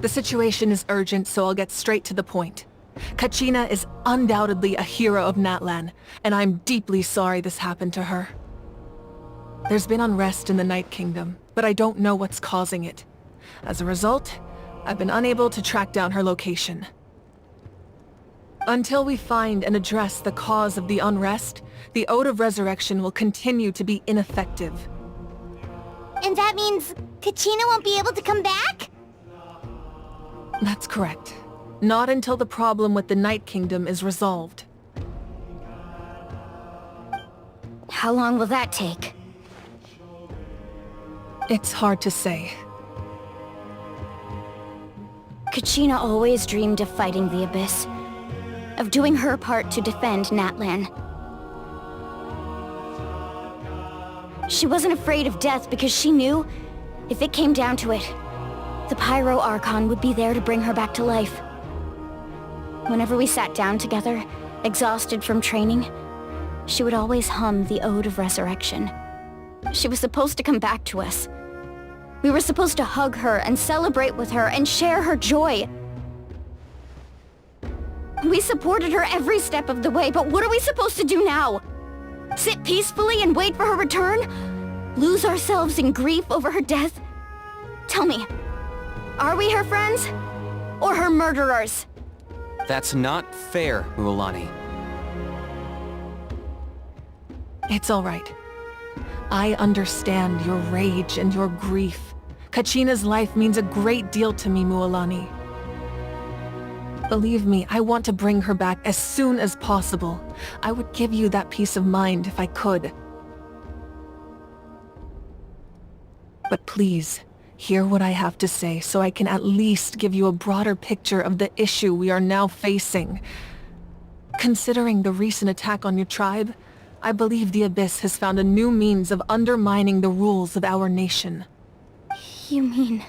The situation is urgent, so I'll get straight to the point. Kachina is undoubtedly a hero of Natlan, and I'm deeply sorry this happened to her. There's been unrest in the Night Kingdom, but I don't know what's causing it. As a result, I've been unable to track down her location. Until we find and address the cause of the unrest, the Ode of Resurrection will continue to be ineffective. And that means Kachina won't be able to come back? That's correct. Not until the problem with the Night Kingdom is resolved. How long will that take? It's hard to say. Kachina always dreamed of fighting the Abyss. Of doing her part to defend Natlan. She wasn't afraid of death because she knew, if it came down to it, the Pyro Archon would be there to bring her back to life. Whenever we sat down together, exhausted from training, she would always hum the Ode of Resurrection. She was supposed to come back to us. We were supposed to hug her and celebrate with her and share her joy. We supported her every step of the way, but what are we supposed to do now? Sit peacefully and wait for her return? Lose ourselves in grief over her death? Tell me, are we her friends? Or her murderers? That's not fair, Mualani. It's all right. I understand your rage and your grief. Kachina's life means a great deal to me, Mualani. Believe me, I want to bring her back as soon as possible. I would give you that peace of mind if I could. But please, hear what I have to say so I can at least give you a broader picture of the issue we are now facing. Considering the recent attack on your tribe, I believe the Abyss has found a new means of undermining the rules of our nation. You mean...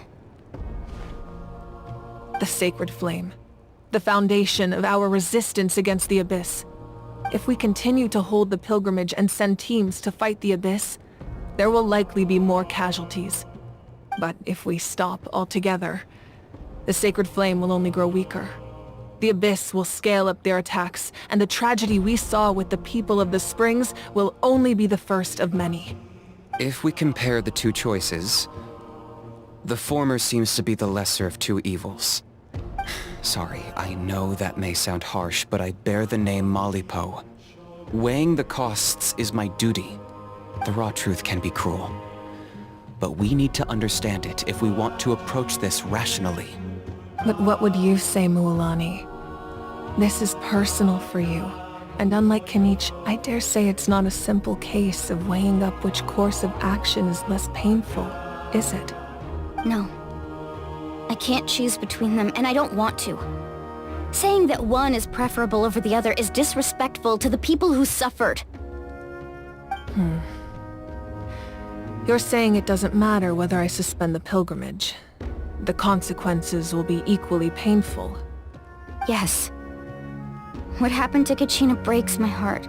The Sacred Flame. The foundation of our resistance against the Abyss. If we continue to hold the pilgrimage and send teams to fight the Abyss, there will likely be more casualties. But if we stop altogether, the Sacred Flame will only grow weaker. The Abyss will scale up their attacks, and the tragedy we saw with the people of the Springs will only be the first of many. If we compare the two choices, the former seems to be the lesser of two evils. Sorry, I know that may sound harsh, but I bear the name Malipo. Weighing the costs is my duty. The raw truth can be cruel. But we need to understand it if we want to approach this rationally. But what would you say, Mualani? This is personal for you. And unlike Kanich, I dare say it's not a simple case of weighing up which course of action is less painful, is it? No. I can't choose between them, and I don't want to. Saying that one is preferable over the other is disrespectful to the people who suffered. You're saying it doesn't matter whether I suspend the pilgrimage. The consequences will be equally painful. Yes. What happened to Kachina breaks my heart.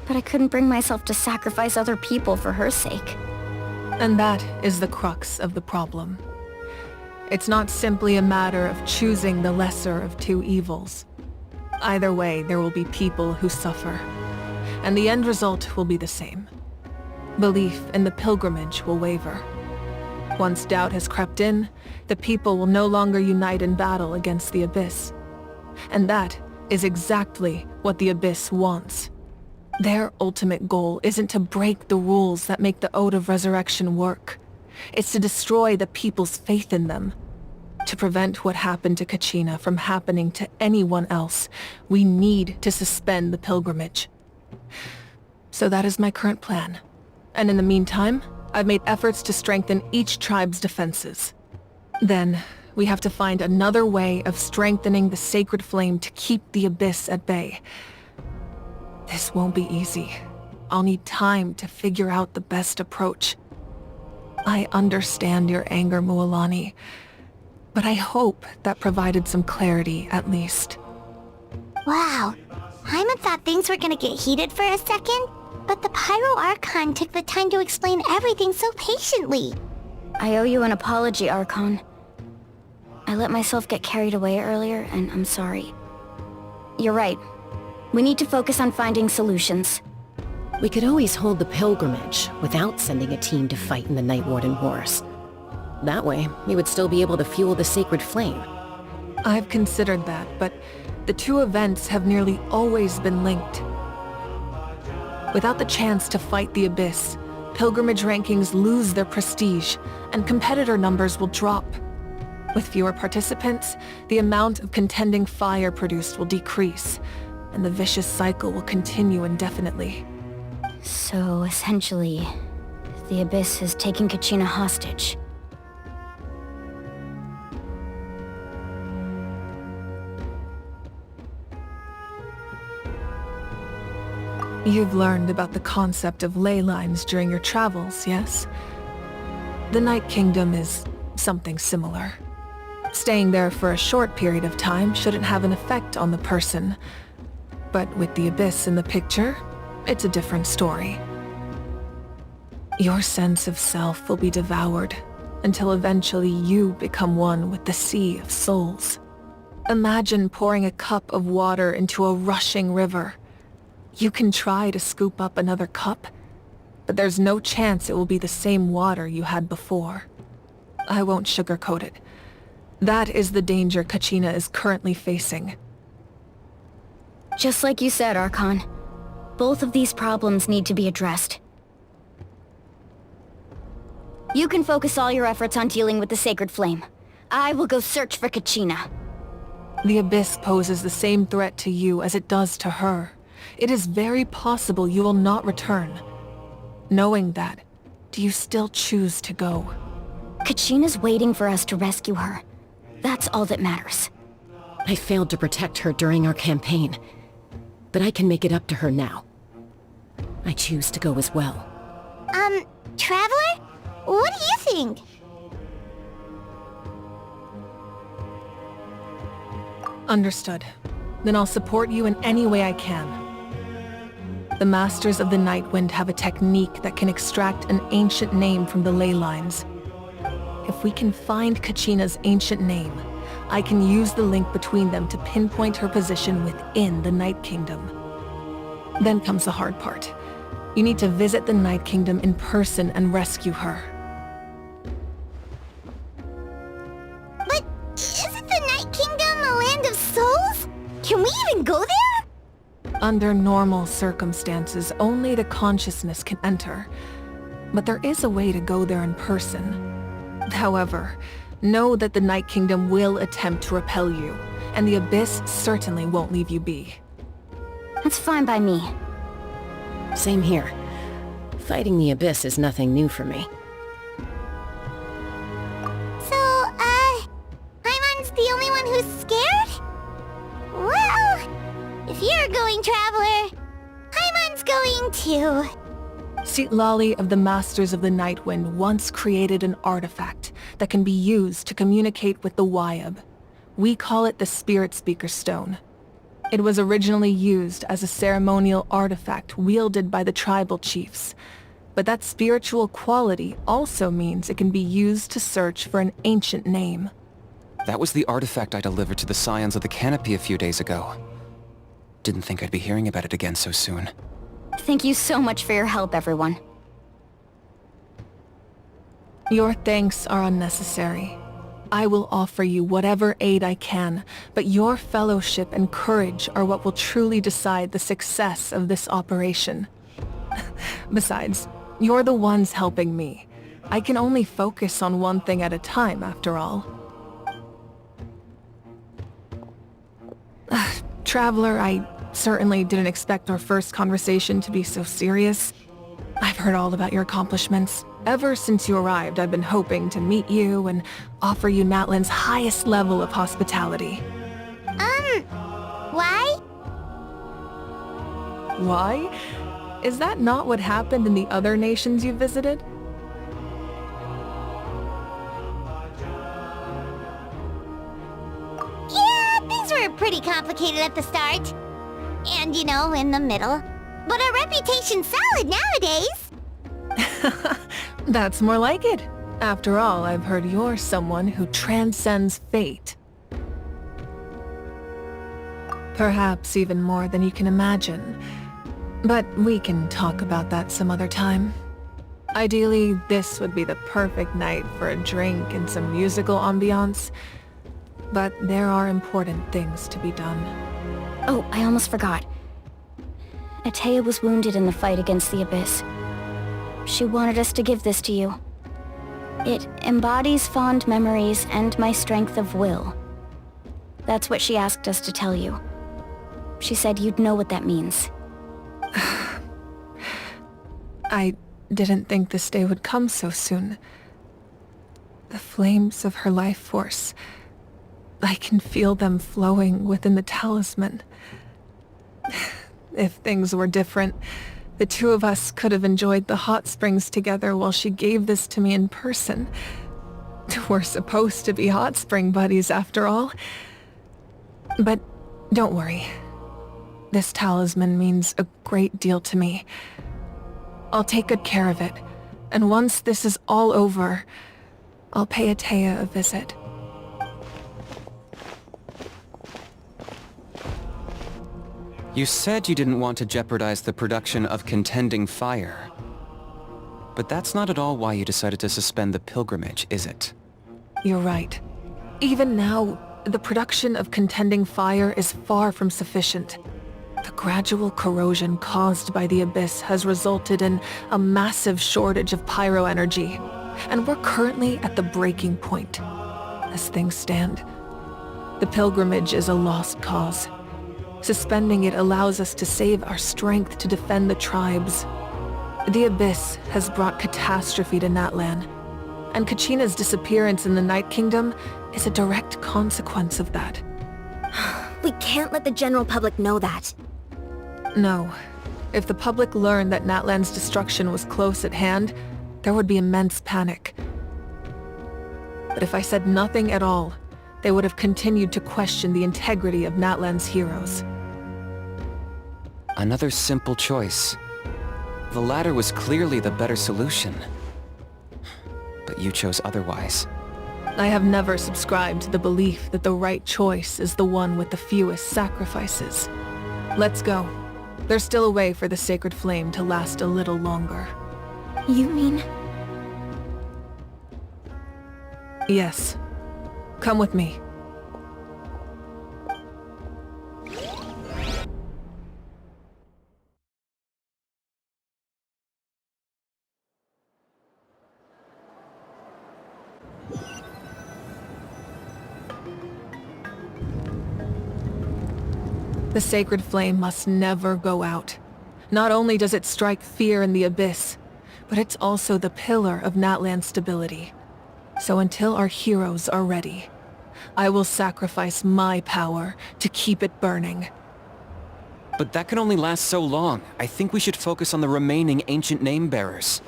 But I couldn't bring myself to sacrifice other people for her sake. And that is the crux of the problem. It's not simply a matter of choosing the lesser of two evils. Either way, there will be people who suffer. And the end result will be the same. Belief in the pilgrimage will waver. Once doubt has crept in, the people will no longer unite in battle against the Abyss. And that is exactly what the Abyss wants. Their ultimate goal isn't to break the rules that make the Ode of Resurrection work. It's to destroy the people's faith in them. To prevent what happened to Kachina from happening to anyone else, we need to suspend the pilgrimage. So that is my current plan. And in the meantime, I've made efforts to strengthen each tribe's defenses. Then, we have to find another way of strengthening the Sacred Flame to keep the Abyss at bay. This won't be easy. I'll need time to figure out the best approach. I understand your anger, Mualani, but I hope that provided some clarity at least. Wow, Hyman thought things were gonna get heated for a second, but the Pyro Archon took the time to explain everything so patiently. I owe you an apology, Archon. I let myself get carried away earlier, and I'm sorry. You're right. We need to focus on finding solutions. We could always hold the pilgrimage without sending a team to fight in the Night Warden Wars. That way, we would still be able to fuel the sacred flame. I've considered that, but the two events have nearly always been linked. Without the chance to fight the Abyss, pilgrimage rankings lose their prestige, and competitor numbers will drop. With fewer participants, the amount of contending fire produced will decrease, and the vicious cycle will continue indefinitely. So, essentially, the Abyss has taken Kachina hostage. You've learned about the concept of ley lines during your travels, yes? The Night Kingdom is something similar. Staying there for a short period of time shouldn't have an effect on the person. But with the Abyss in the picture, it's a different story. Your sense of self will be devoured until eventually you become one with the sea of souls. Imagine pouring a cup of water into a rushing river. You can try to scoop up another cup, but there's no chance it will be the same water you had before. I won't sugarcoat it. That is the danger Kachina is currently facing. Just like you said, Archon. Both of these problems need to be addressed. You can focus all your efforts on dealing with the Sacred Flame. I will go search for Kachina. The Abyss poses the same threat to you as it does to her. It is very possible you will not return. Knowing that, do you still choose to go? Kachina's waiting for us to rescue her. That's all that matters. I failed to protect her during our campaign, but I can make it up to her now. I choose to go as well. Traveler? What do you think? Understood. Then I'll support you in any way I can. The Masters of the Nightwind have a technique that can extract an ancient name from the ley lines. If we can find Kachina's ancient name, I can use the link between them to pinpoint her position within the Night Kingdom. Then comes the hard part. You need to visit the Night Kingdom in person and rescue her. But isn't the Night Kingdom a land of souls? Can we even go there? Under normal circumstances, only the consciousness can enter. But there is a way to go there in person. However, know that the Night Kingdom will attempt to repel you, and the Abyss certainly won't leave you be. That's fine by me. Same here. Fighting the Abyss is nothing new for me. So, Paimon's the only one who's scared? Well, if you're going, Traveler, Paimon's going too. Citlali of the Masters of the Nightwind once created an artifact that can be used to communicate with the Wyab. We call it the Spirit Speaker Stone. It was originally used as a ceremonial artifact wielded by the tribal chiefs, but that spiritual quality also means it can be used to search for an ancient name. That was the artifact I delivered to the Scions of the Canopy a few days ago. Didn't think I'd be hearing about it again so soon. Thank you so much for your help, everyone. Your thanks are unnecessary. I will offer you whatever aid I can, but your fellowship and courage are what will truly decide the success of this operation. Besides, you're the ones helping me. I can only focus on one thing at a time, after all. Traveler, I certainly didn't expect our first conversation to be so serious. I've heard all about your accomplishments. Ever since you arrived, I've been hoping to meet you and offer you Natlan's highest level of hospitality. Why? Why? Is that not what happened in the other nations you visited? Yeah, things were pretty complicated at the start. And, you know, in the middle. But our reputation's solid nowadays. That's more like it. After all, I've heard you're someone who transcends fate. Perhaps even more than you can imagine. But we can talk about that some other time. Ideally, this would be the perfect night for a drink and some musical ambiance. But there are important things to be done. Oh, I almost forgot. Atea was wounded in the fight against the Abyss. She wanted us to give this to you. It embodies fond memories and my strength of will. That's what she asked us to tell you. She said you'd know what that means. I didn't think this day would come so soon. The flames of her life force. I can feel them flowing within the talisman. If things were different, the two of us could have enjoyed the hot springs together while she gave this to me in person. We're supposed to be hot spring buddies after all. But don't worry. This talisman means a great deal to me. I'll take good care of it, and once this is all over, I'll pay Atea a visit. You said you didn't want to jeopardize the production of Contending Fire. But that's not at all why you decided to suspend the pilgrimage, is it? You're right. Even now, the production of Contending Fire is far from sufficient. The gradual corrosion caused by the Abyss has resulted in a massive shortage of pyro energy, and we're currently at the breaking point. As things stand, the pilgrimage is a lost cause. Suspending it allows us to save our strength to defend the tribes. The Abyss has brought catastrophe to Natlan, and Kachina's disappearance in the Night Kingdom is a direct consequence of that. We can't let the general public know that. No. If the public learned that Natlan's destruction was close at hand, there would be immense panic. But if I said nothing at all, they would have continued to question the integrity of Natlan's heroes. Another simple choice. The latter was clearly the better solution. But you chose otherwise. I have never subscribed to the belief that the right choice is the one with the fewest sacrifices. Let's go. There's still a way for the sacred flame to last a little longer. You mean? Yes. Come with me. The sacred flame must never go out. Not only does it strike fear in the Abyss, but it's also the pillar of Natlan's stability. So until our heroes are ready, I will sacrifice my power to keep it burning. But that can only last so long. I think we should focus on the remaining ancient name-bearers.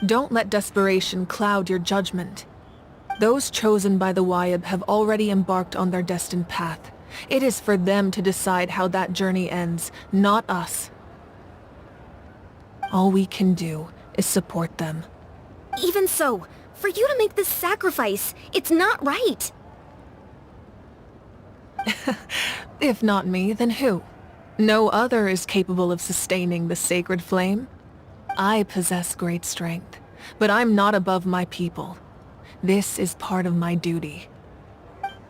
Don't let desperation cloud your judgment. Those chosen by the Wayab have already embarked on their destined path. It is for them to decide how that journey ends, not us. All we can do is support them. Even so, for you to make this sacrifice, it's not right. If not me, then who? No other is capable of sustaining the sacred flame. I possess great strength, but I'm not above my people. This is part of my duty.